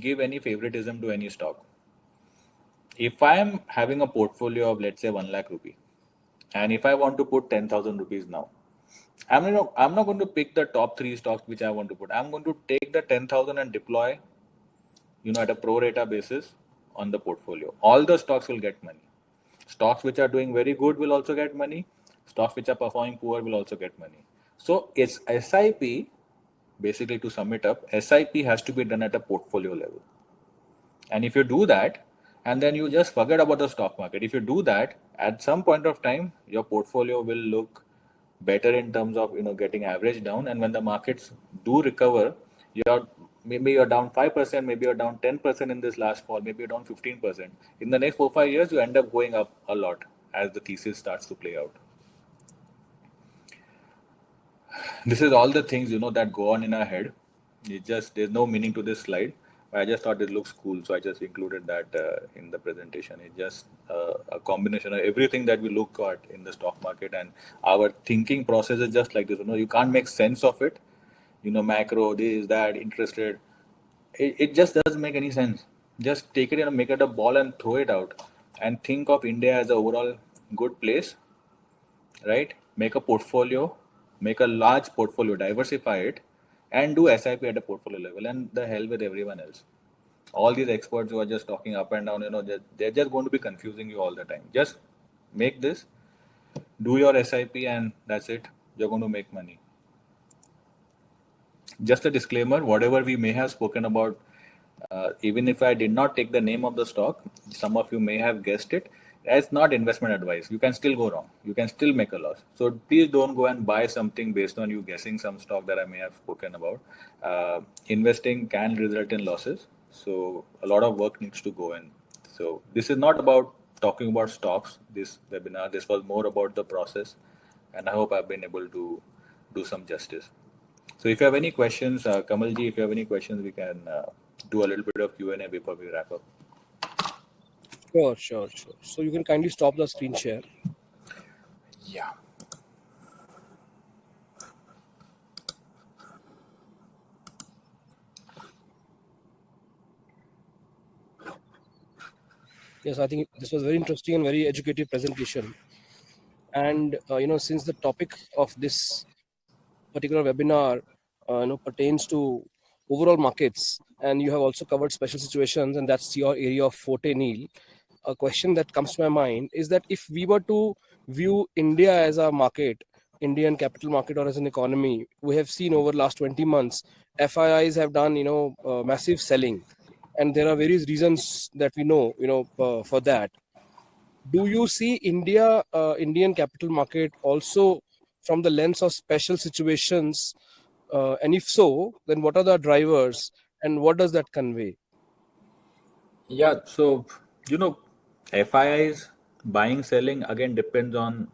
give any favoritism to any stock. If I am having a portfolio of, let's say, 1 lakh rupee, and if I want to put 10,000 rupees now, I'm not going to pick the top three stocks which I want to put. I'm going to take the 10,000 and deploy, at a pro rata basis on the portfolio. All the stocks will get money. Stocks which are doing very good will also get money. Stocks which are performing poor will also get money. So it's SIP. Basically, to sum it up, SIP has to be done at a portfolio level. And if you do that, and then you just forget about the stock market, if you do that, at some point of time, your portfolio will look better in terms of getting average down. And when the markets do recover, maybe you're down 5%, maybe you're down 10% in this last fall, maybe you're down 15%. In the next 4-5 years, you end up going up a lot as the thesis starts to play out. This is all the things that go on in our head. There's no meaning to this slide. I just thought it looks cool, so I just included that in the presentation. It's just a combination of everything that we look at in the stock market, and our thinking process is just like this. You can't make sense of it. Macro, this, that, interest rate. It just doesn't make any sense. Just take it and make it a ball and throw it out, and think of India as an overall good place, right? Make a portfolio, make a large portfolio, diversify it, and do SIP at a portfolio level, and the hell with everyone else. All these experts who are just talking up and down, they're just going to be confusing you all the time. Just make this, do your SIP, and that's it. You're going to make money. Just a disclaimer, whatever we may have spoken about, even if I did not take the name of the stock, some of you may have guessed it. It's not investment advice. You can still go wrong. You can still make a loss. So please don't go and buy something based on you guessing some stock that I may have spoken about. Investing can result in losses. So a lot of work needs to go in. So this is not about talking about stocks, this webinar. This was more about the process. And I hope I've been able to do some justice. So if you have any questions, Kamalji, if you have any questions, we can do a little bit of Q&A before we wrap up. Sure. So you can kindly stop the screen share. Yeah. Yes, I think this was very interesting and very educative presentation. And since the topic of this particular webinar pertains to overall markets, and you have also covered special situations, and that's your area of forte, Neil. A question that comes to my mind is that if we were to view India as a market, Indian capital market, or as an economy, we have seen over the last 20 months, FIIs have done, massive selling. And there are various reasons that we know, for that. Do you see Indian capital market also from the lens of special situations? And if so, then what are the drivers and what does that convey? Yeah. So, FIIs buying, selling again depends on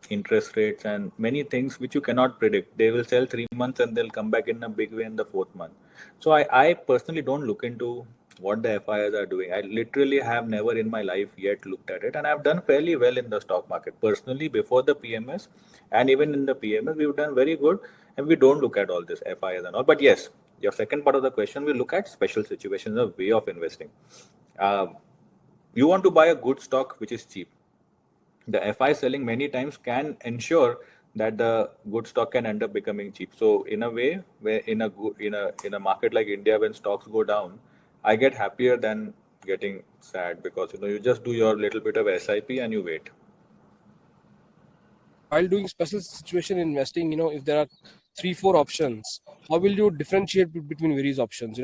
interest rates, and many things which you cannot predict. They will sell 3 months and they'll come back in a big way in the fourth month. So I personally don't look into what the FIs are doing. I literally have never in my life yet looked at it, and I've done fairly well in the stock market personally before the PMS, and even in the PMS we've done very good, and we don't look at all this FIs and all. But yes, your second part of the question, we look at special situations, a way of investing. You want to buy a good stock which is cheap. The FI selling many times can ensure that the good stock can end up becoming cheap. So in a way, where in a market like India, when stocks go down, I get happier than getting sad, because you just do your little bit of SIP and you wait. While doing special situation investing, if there are 3-4 options, how will you differentiate between various options?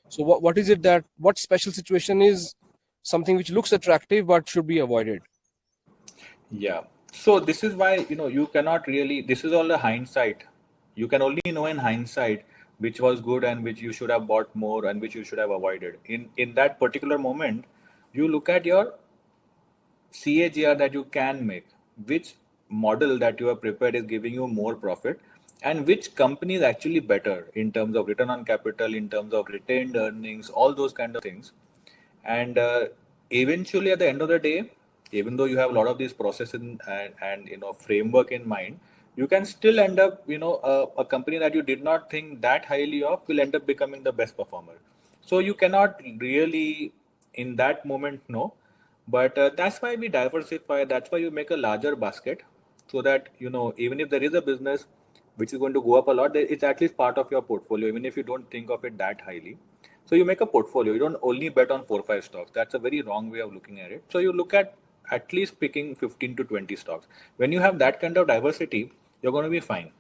So what is it that what special situation is something which looks attractive but should be avoided? Yeah. So this is why you cannot really. This is all the hindsight. You can only know in hindsight which was good and which you should have bought more and which you should have avoided. In that particular moment, you look at your CAGR that you can make, which model that you have prepared is giving you more profit, and which company is actually better in terms of return on capital, in terms of retained earnings, all those kind of things. And eventually, at the end of the day, even though you have a lot of these processes and framework in mind, you can still end up, a company that you did not think that highly of will end up becoming the best performer. So you cannot really, in that moment, know. But that's why we diversify. That's why you make a larger basket, so that even if there is a business which is going to go up a lot, it's at least part of your portfolio, even if you don't think of it that highly. So you make a portfolio. You don't only bet on 4 or 5 stocks. That's a very wrong way of looking at it. So you look at least picking 15 to 20 stocks. When you have that kind of diversity, you're going to be fine.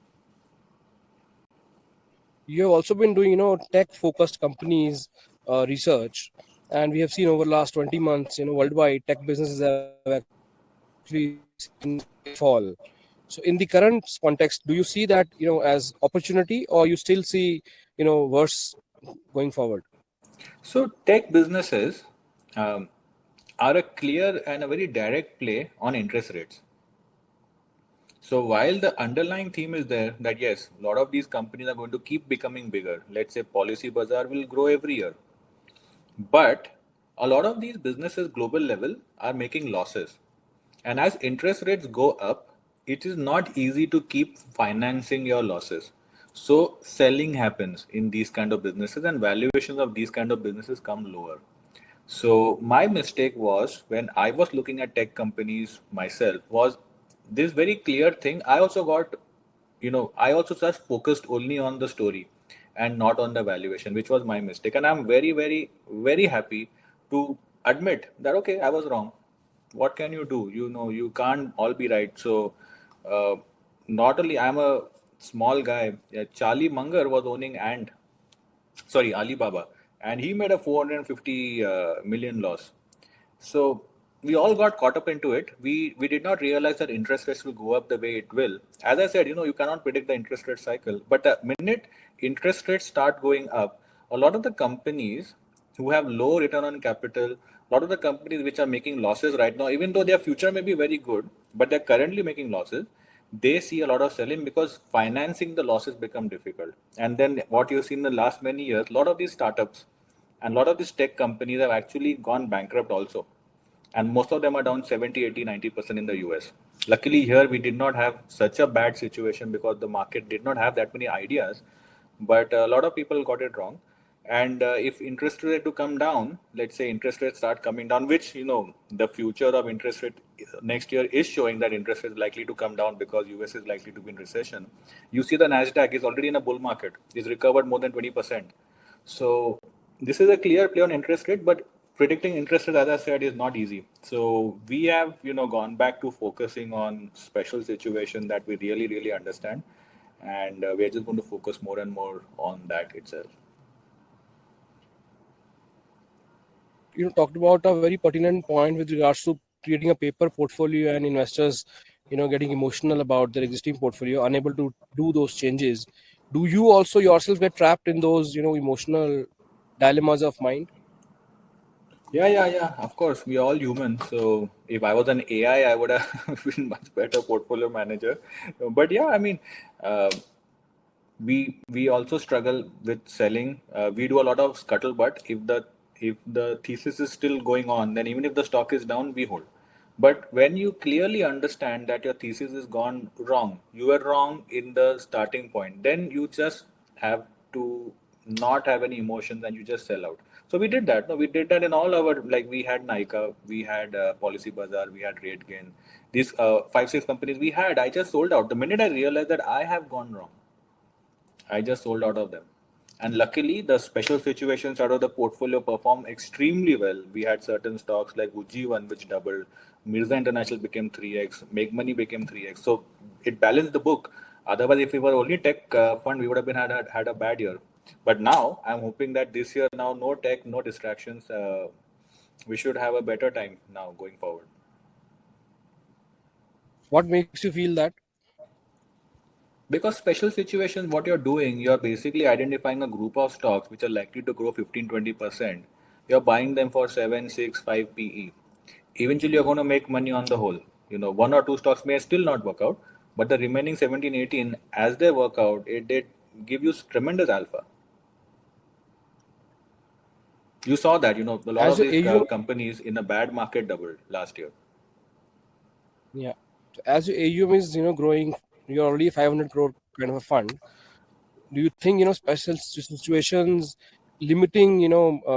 You have also been doing tech focused companies research, and we have seen over the last 20 months worldwide tech businesses have actually seen fall. So in the current context, do you see that as opportunity, or you still see worse going forward? So tech businesses are a clear and a very direct play on interest rates. So while the underlying theme is there that yes, a lot of these companies are going to keep becoming bigger. Let's say Policy Bazaar will grow every year. But a lot of these businesses global level are making losses. And as interest rates go up, it is not easy to keep financing your losses. So selling happens in these kind of businesses, and valuations of these kind of businesses come lower. So my mistake was, when I was looking at tech companies myself, was this very clear thing. I also got, I also just focused only on the story and not on the valuation, which was my mistake. And I'm very, very, very happy to admit that, okay, I was wrong. What can you do? You can't all be right. So uh, not only I'm a small guy, yeah, Charlie Munger was owning Alibaba, and he made a 450 million loss. So we all got caught up into it. We did not realize that interest rates will go up the way it will. As I said, you cannot predict the interest rate cycle. But the minute interest rates start going up, a lot of the companies who have low return on capital, a lot of the companies which are making losses right now, even though their future may be very good, but they're currently making losses, they see a lot of selling because financing the losses become difficult. And then what you've seen in the last many years, a lot of these startups and a lot of these tech companies have actually gone bankrupt also. And most of them are down 70, 80, 90% in the US. Luckily here we did not have such a bad situation because the market did not have that many ideas, but a lot of people got it wrong. And if interest rate to come down, let's say interest rates start coming down, which the future of interest rate next year is showing that interest rate is likely to come down because US is likely to be in recession. You see the Nasdaq is already in a bull market, is recovered more than 20%. So this is a clear play on interest rate, but predicting interest rate, as I said, is not easy. So we have gone back to focusing on special situation that we really really understand, and we're just going to focus more and more on that itself. Talked about a very pertinent point with regards to creating a paper portfolio and investors getting emotional about their existing portfolio, unable to do those changes. Do you also yourself get trapped in those emotional dilemmas of mind? Yeah. Of course, we are all human. So if I was an AI, I would have been much better portfolio manager. But yeah, I mean, uh, we also struggle with selling. We do a lot of scuttlebutt. If the thesis is still going on, then even if the stock is down, we hold. But when you clearly understand that your thesis is gone wrong, you were wrong in the starting point, then you just have to not have any emotions and you just sell out. So we did that. No, we did that in all our, like, we had Nika, we had Policy Bazaar, we had Rate Gain. These five six companies we had. I just sold out the minute I realized that I have gone wrong. I just sold out of them. And luckily, the special situations out of the portfolio performed extremely well. We had certain stocks like Ujjivan, which doubled. Mirza International became 3x. Make Money became 3x. So it balanced the book. Otherwise, if we were only tech fund, we would have been had a bad year. But now, I'm hoping that this year, now no tech, no distractions. We should have a better time now going forward. What makes you feel that? Because special situations, what you're doing, you're basically identifying a group of stocks which are likely to grow 15-20%. You're buying them for 7, 6, 5 PE. Eventually, you're going to make money on the whole. One or two stocks may still not work out, but the remaining 17, 18, as they work out, it did give you tremendous alpha. You saw that, a lot As of your these AUM, companies in a bad market doubled last year. yeah. So as your AUM is growing, you're already 500 crore kind of a fund. Do you think special situations limiting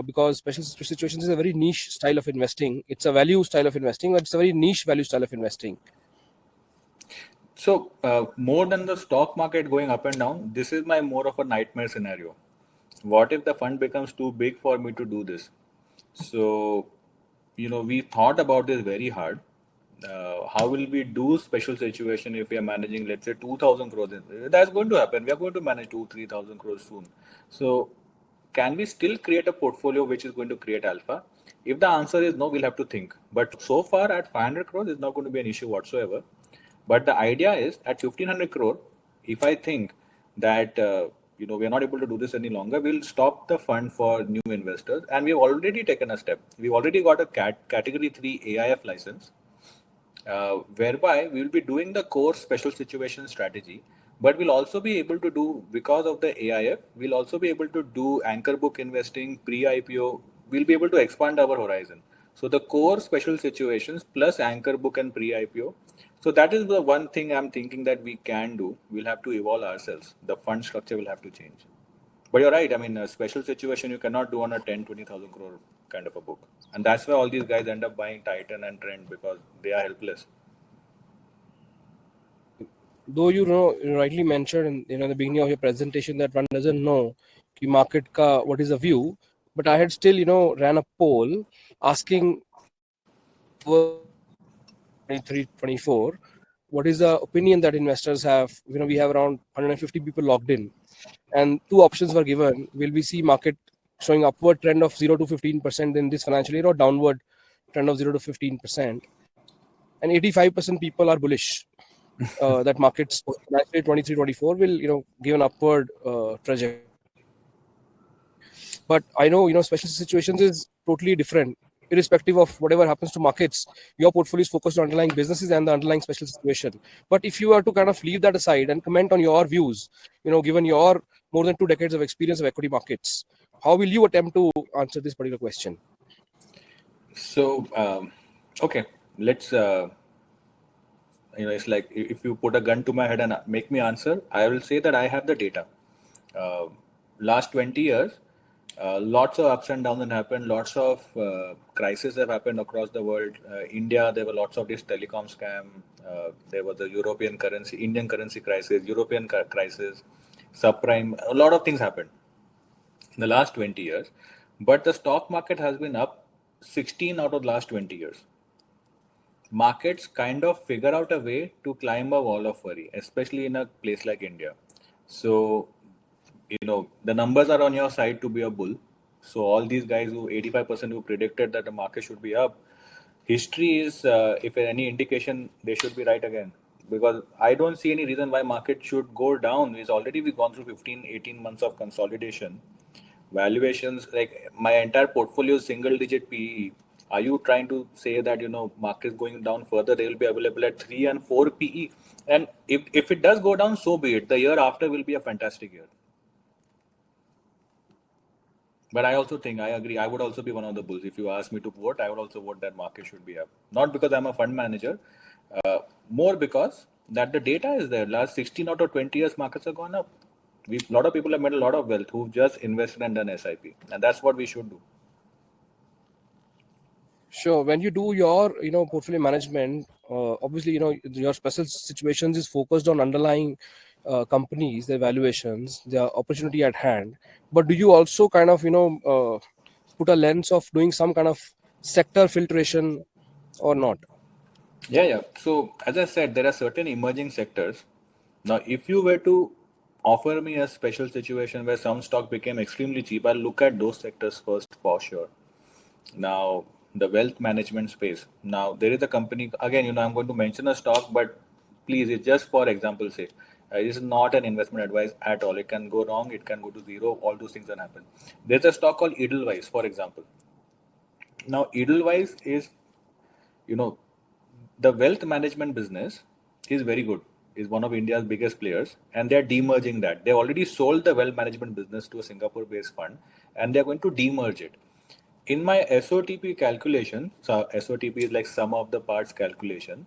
because special situations is a very niche style of investing. It's a value style of investing, but it's a very niche value style of investing. So, more than the stock market going up and down, this is my more of a nightmare scenario. What if the fund becomes too big for me to do this? So, we thought about this very hard. How will we do special situation if we are managing, let's say, 2,000 crores? That's going to happen. We are going to manage 3,000 crores soon. So, can we still create a portfolio which is going to create alpha? If the answer is no, we'll have to think. But so far, at 500 crores, it's not going to be an issue whatsoever. But the idea is at 1,500 crore, if I think that we are not able to do this any longer, we'll stop the fund for new investors. And we've already taken a step. We've already got a category 3 AIF license, whereby we will be doing the core special situation strategy, but we'll also be able to do, because of the AIF, we'll also be able to do anchor book investing, pre-IPO. We'll be able to expand our horizon. So the core special situations plus anchor book and pre-IPO. So that is the one thing I'm thinking that we can do. We'll have to evolve ourselves. The fund structure will have to change. But you're right. I mean, a special situation you cannot do on a 10, 20,000 crore kind of a book. And that's why all these guys end up buying Titan and Trend, because they are helpless. Though you rightly mentioned in the beginning of your presentation that one doesn't know ki market ka what is a view, but I had still ran a poll asking over 23, 24, what is the opinion that investors have. We have around 150 people logged in, and two options were given. Will we see market showing upward trend of 0 to 15% in this financial year, or downward trend of 0 to 15%? And 85% people are bullish that markets financial year 23, 24 will give an upward trajectory. But I know special situations is totally different. Irrespective of whatever happens to markets, your portfolio is focused on underlying businesses and the underlying special situation. But if you were to kind of leave that aside and comment on your views, given your more than 2 decades of experience of equity markets, how will you attempt to answer this particular question? So, okay, let's, it's like if you put a gun to my head and make me answer, I will say that I have the data. Uh, Last 20 years, lots of ups and downs have happened, lots of crises have happened across the world. India, there were lots of this telecom scam. There was the Indian currency crisis, European crisis, subprime. A lot of things happened in the last 20 years. But the stock market has been up 16 out of the last 20 years. Markets kind of figure out a way to climb a wall of worry, especially in a place like India. So, the numbers are on your side to be a bull. So all these guys who 85% who predicted that the market should be up, history is, if any indication, they should be right again. Because I don't see any reason why market should go down. It's already we've gone through 15, 18 months of consolidation. valuations, like my entire portfolio is single digit PE. Are you trying to say that, market is going down further, they will be available at 3 and 4 PE? And if it does go down, so be it. The year after will be a fantastic year. But I also think, I agree, I would also be one of the bulls. If you ask me to vote, I would also vote that market should be up. Not because I'm a fund manager, more because that the data is there. Last 16 out of 20 years, markets have gone up. A lot of people have made a lot of wealth who've just invested and done SIP. And that's what we should do. Sure. When you do your, portfolio management, obviously, your special situations is focused on underlying companies, their valuations, their opportunity at hand. But do you also kind of, put a lens of doing some kind of sector filtration or not? Yeah. So as I said, there are certain emerging sectors. Now, if you were to offer me a special situation where some stock became extremely cheap, I'll look at those sectors first for sure. Now, the wealth management space. Now, there is a company, again, I'm going to mention a stock, but please, it's just for example's sake. It is not an investment advice at all. It can go wrong, it can go to zero, all those things can happen. There's a stock called Edelweiss, for example. Now, Edelweiss is, you know, the wealth management business is very good, is one of India's biggest players, and they're demerging that. They already sold the wealth management business to a Singapore-based fund, and they're going to demerge it. In my SOTP calculation, so SOTP is like sum of the parts calculation,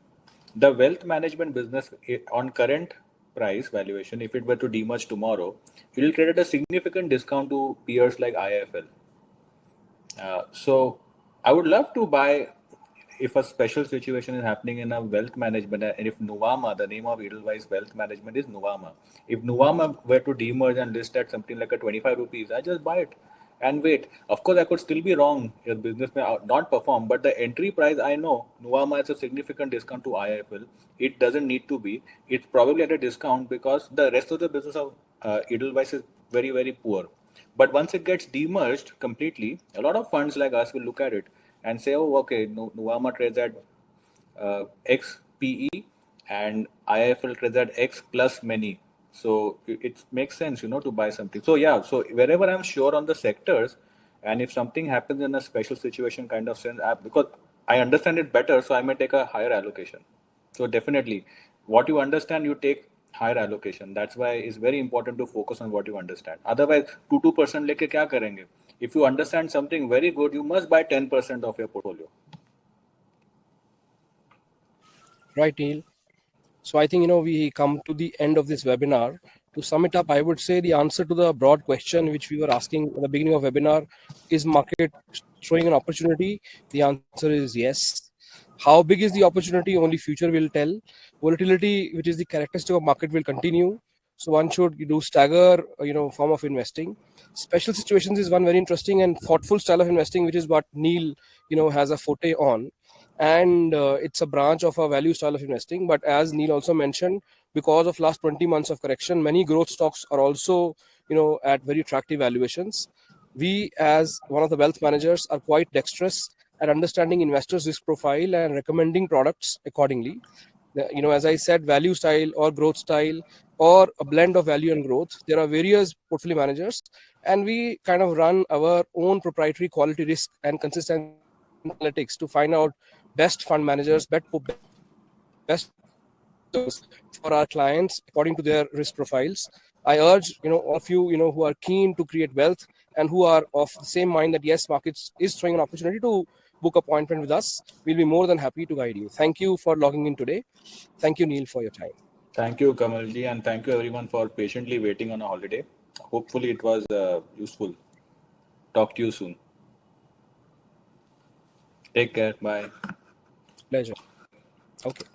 the wealth management business on current price valuation, if it were to demerge tomorrow, it will create a significant discount to peers like IIFL. So I would love to buy if a special situation is happening in a wealth management, and if Nuvama, the name of Edelweiss Wealth Management is Nuvama. If Nuvama were to demerge and list at something like a 25 rupees, I just buy it and wait. Of course, I could still be wrong. Your business may not perform, but the entry price, I know Nuvama has a significant discount to IIFL. It doesn't need to be. It's probably at a discount because the rest of the business of Edelweiss is very, very poor. But once it gets demerged completely, a lot of funds like us will look at it and say, oh, okay, Nuvama trades at X PE and IIFL trades at X plus many. So it makes sense, to buy something. So yeah, so wherever I'm sure on the sectors, and if something happens in a special situation kind of sense, because I understand it better, so I may take a higher allocation. So definitely, what you understand, you take higher allocation. That's why it's very important to focus on what you understand. Otherwise, 2% लेके क्या करेंगे? If you understand something very good, you must buy 10% of your portfolio. Right, Neil. So I think, we come to the end of this webinar. To sum it up, I would say the answer to the broad question which we were asking at the beginning of webinar, is market showing an opportunity? The answer is yes. How big is the opportunity? Only future will tell. Volatility, which is the characteristic of market, will continue. So one should do stagger, form of investing. Special situations is one very interesting and thoughtful style of investing, which is what Neil, has a forte on. And it's a branch of a value style of investing. But as Neil also mentioned, because of last 20 months of correction, many growth stocks are also, at very attractive valuations. We, as one of the wealth managers, are quite dexterous at understanding investors' risk profile and recommending products accordingly. As I said, value style or growth style or a blend of value and growth. There are various portfolio managers, and we kind of run our own proprietary quality risk and consistency analytics to find out best fund managers, best for our clients according to their risk profiles. I urge, all of you, who are keen to create wealth and who are of the same mind that yes, markets is throwing an opportunity, to book appointment with us. We'll be more than happy to guide you. Thank you for logging in today. Thank you, Neil, for your time. Thank you, Kamalji, and thank you everyone for patiently waiting on a holiday. Hopefully it was useful. Talk to you soon. Take care. Bye. Pleasure. Okay.